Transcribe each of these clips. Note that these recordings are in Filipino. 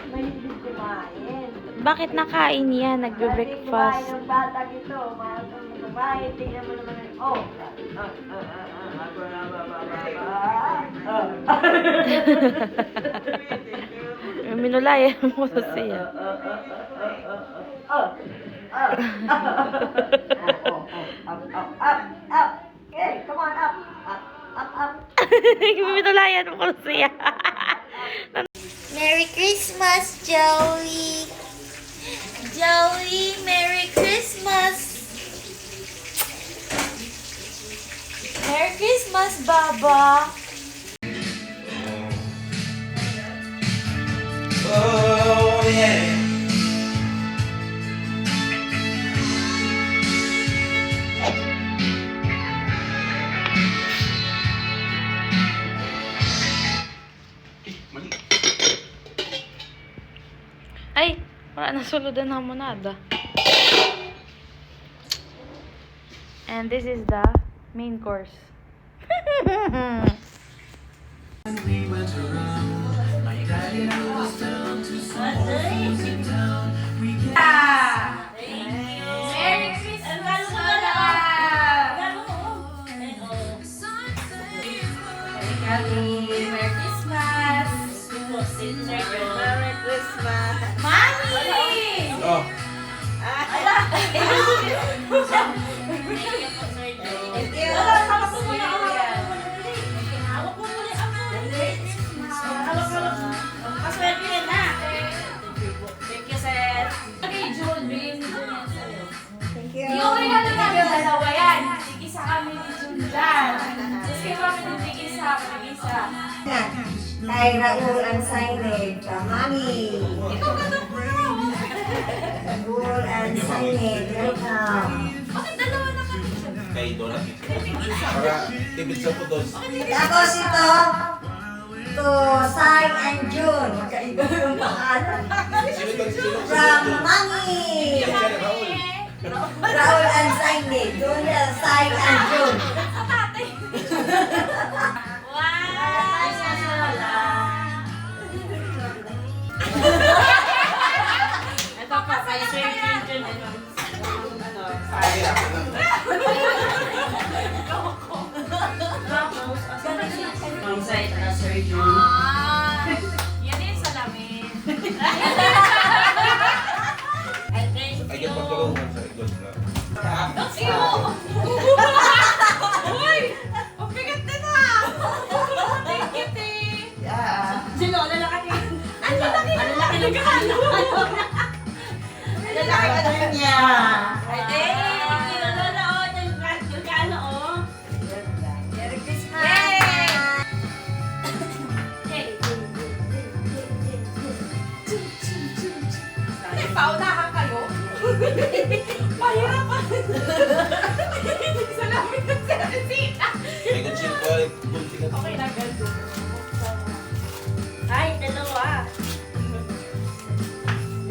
Mahilig kumain. Bakit nakain yan? Nagbe-breakfast. Yung batang ito, kumain. Tingnan mo naman. Oh. Minulay mo siya. Up. Okay, come on, up. Up. Minulayan mo siya. Merry Christmas, Joey! Joey, Merry Christmas! Merry Christmas, Baba! Oh, yeah. Ay, wala na suludan na mo nada. And this is the main course. Merry Christmas, Merry Christmas! Merry Christmas. Mami! Oh, Thank you. Thank you. Yung regalo namin dalawa yan. Tigisa kami ni Junjan. Tapos kayo kami ng tigisa. Kay Raul and Signage, Mami. Raul and Signage, welcome. Bakit dalawa na kami? kay Donut. Para tibid sa putos. Tapos ito, Sai and June. Magkaiba yung pangalan. From Mami. Yan siya, Raul. Raul and Signage, Sai and June. Ito pa, kay Sir Junjun. Yan yung salamin. Ay, yan pagkaroon sa ikot na. Uy! Ang bigat na na! Thank you, Te! Sino? Lalaki? Ang lalaki ng kano! Lalaki ka naman niya. Ay, thank you! Lola, oh! Yung kano, oh! Merry Christmas. Yay! Hey, paunahan kayo? Pahirapan! Salamin ng servisita! May kutsin ko, kunti ka. Okay na, ganito. Ay, dalawa.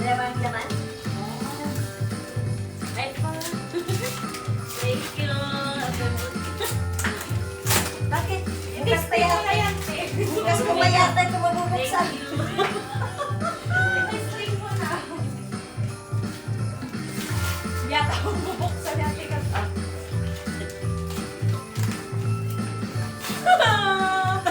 Laman. Ay, pa. Thank you. Bakit? Bukas pa yan. Bukas ko ba yata ito mabubuksan? String mo na. Yata akong bubuksan natin ka pa. Wow!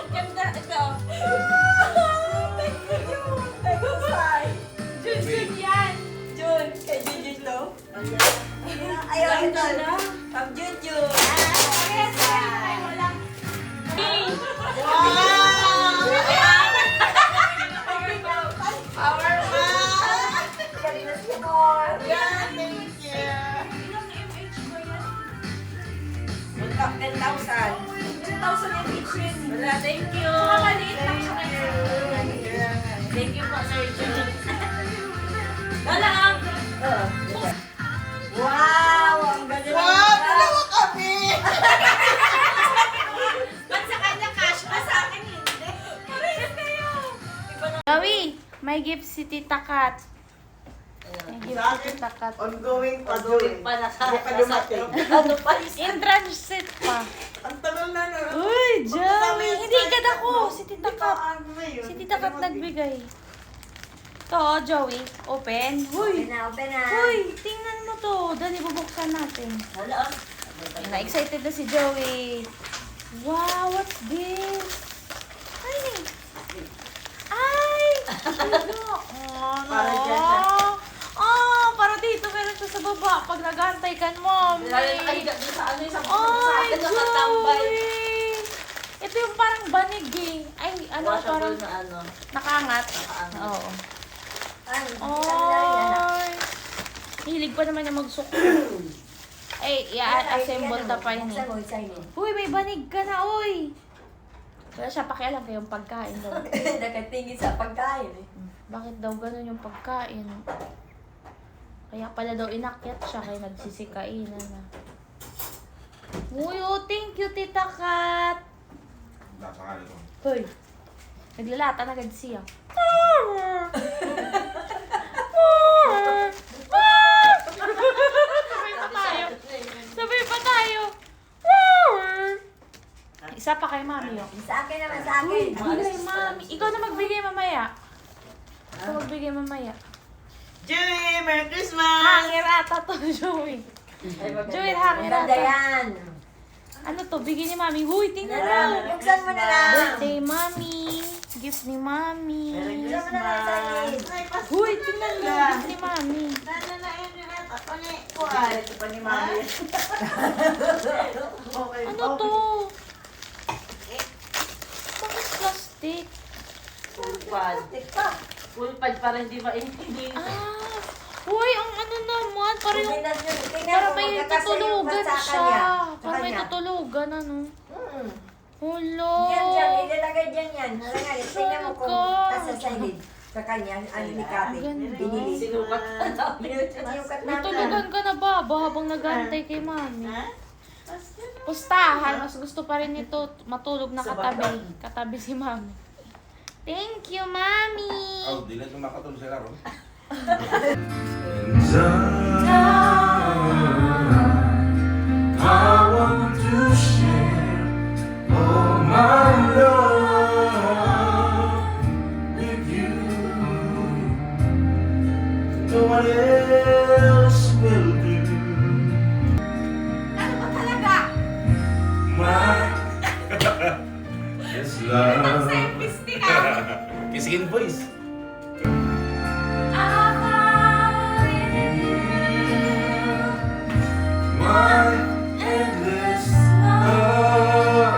Ganda ito. Jun yan. Jun, kay Junjun to. Ayaw ito. From Junjun. Yes, ay, walang. Power man! Galing na siya more. Ilang MH ba yan? 10,000. 2,000 MH yun. Wala, thank you. Maliit lang siya ngayon. Thank you po, Sir Jun. Wala ang... Wow! Ang ganda Wow! Dalawa kami! Ba't sa kanya cash? Sa Joey, may gift si Tita Kat. May gift si Tita Kat. Ongoing pa, Pag-uwi Joey. pa Hindi pa dumating. Ano pa In transit pa. Ang tagal na na. Uy, Joey! Hindi agad ako. Si Tita Kat. Si Tita Kat nagbigay. To, Joey. Open. Uy! Open na. Uy! Tingnan mo to. Dali, bubuksan natin. Hala. Na-excited na si Joey. Wow, what's this? Ay! Ay! Ano? Para dyan siya. Para dito meron siya sa baba. Pag nag-aantay ka, Mom. Lalo nakahiga doon sa ano yung sa Ay, akin nakatambay. Joey! Ito yung parang banig eh. Ay, ano, parang Washable na ano. nakaangat. Nakaangat. Oo. Ay, Ay! Hilig pa naman niya magsuko. Ay, i-assemble na pa yun eh. Uy, may banig ka na, uy! Wala siya pakialam kayong pagkain daw. Nakatingin sa pagkain eh. Bakit daw ganun yung pagkain? Kaya pala daw inakyat siya kaya nagsisikainan na. Uy, oh, thank you, Tita Kat! Nasa ka nito. Hoy, naglalata na agad siya. Sabay pa tayo. Sabay pa tayo. Isa pa kay Mami, oh. Sa akin naman, sa akin. Bigay, Mami. Ikaw na magbigay mamaya. Ikaw magbigay mamaya. Joey, Merry Christmas! Hangir ata to, Joey. Joey, hangir Maganda ata. yan. Ano to? Bigay ni Mami. Huy, tingnan mo. Buksan mo na lang. Birthday, Mami. Gift ni Mami. Buksan mo na lang sa akin. Huy, tingnan mo. Gift ni Mami. Ito pa ni Mami. Okay. Ano to? Bakit plastic? Full pad para hindi maintindihan. Huy, ang ano naman. Parang yung Tingnan para mo, may magkakasya yung tutulugan sa siya. kanya. Sa Para may kanya. tutulugan, ano. Mm. Hulo. Yan, ilalagay dyan yan. Halanga, tingnan mo kung Talaga. nasa silid. Sa kanya, ano ni Kati. Ang ganda. Binili. Sinukat May na. tulugan ka na ba habang nag-aantay kay Mami? Pustahan, mas gusto pa rin ito matulog na katabi. Katabi si Mami. Thank you, Mami! Oh, di lang makatulog sila ron. I want to share all my love with you. No one else will do. Ano ba talaga? My this love. Selfie ka. Kissing voice. My endless love.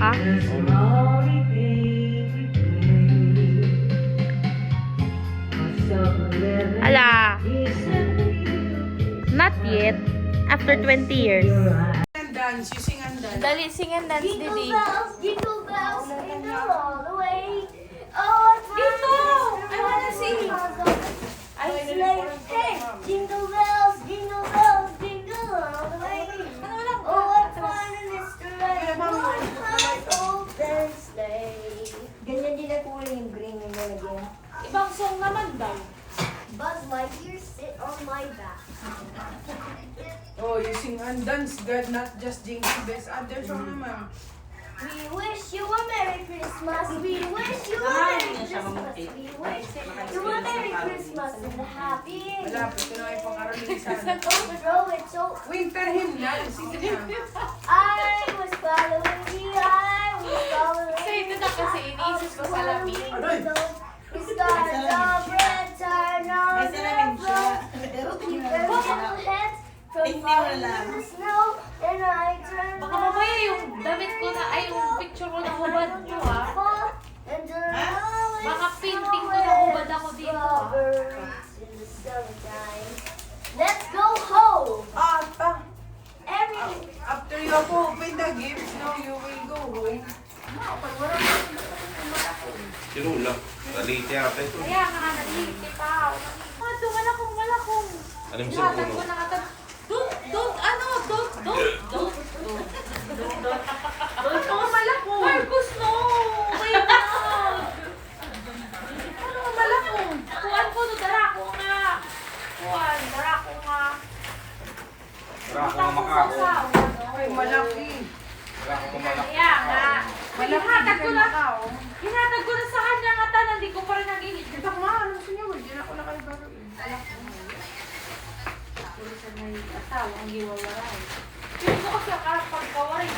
Ha? Ala. Not yet. After 20 years. And dance, you sing and dance. Dali, sing and dance, Jingle Didi. bells, jingle all the way. Oh, what fun Dito! it is I wanna sing. I sleigh. Hey, jingle bells, jingle all the way. Oh, what fun it is to ride one horse open sleigh. Ganyan din ang kulay yung green yung nalagyan. Ibang song naman daw. Buzz Lightyear, sit on my back. Oh, you sing and dance, God, not just jingle bells. Other song naman. We wish you a Merry Christmas. We wish you a Merry Christmas. We wish you a Merry Christmas and a Happy New Malapit ko na kayo pang-araling sana. Oh, throw it so Winter hymn na. Sige na. I was following you, I was following Kasi ito na kasi iniisip ko salamin. We started off red, turn on May the salamin siya. floor. Keep our little heads from falling in the snow. And I turned Baka mamaya yung damit ko na, ay yung picture ko na hubad ubad ko ah. And the lonely Baka painting ko na ubad ako dito ah. strawberries in the summertime. Let's go home. After you have opened the gifts, now you will go home. Sinula. Nalite yata ito. Kaya nga, naliliti pa. Ito, malakong. Ano yung Ihatag cellphone ko mo? na kata. Don't ko malakong. Marcos, no. Wait na. Ano nga malakong? Kuhan ko, dara ko nga. Dara ko nga. Wala akong makako. Ay, malaki. Wala akong malaki. Kaya nga. Hinatag ko na. Macao. Hinatag ko na sa kanya nga tanan. Hindi ko pa rin nagigit. Kita ko nga, ano gusto niyo? Hindi na ako nakalibago. Puro sa may asawa ang giwawaray. Pero ko kasi ang pagkawaray.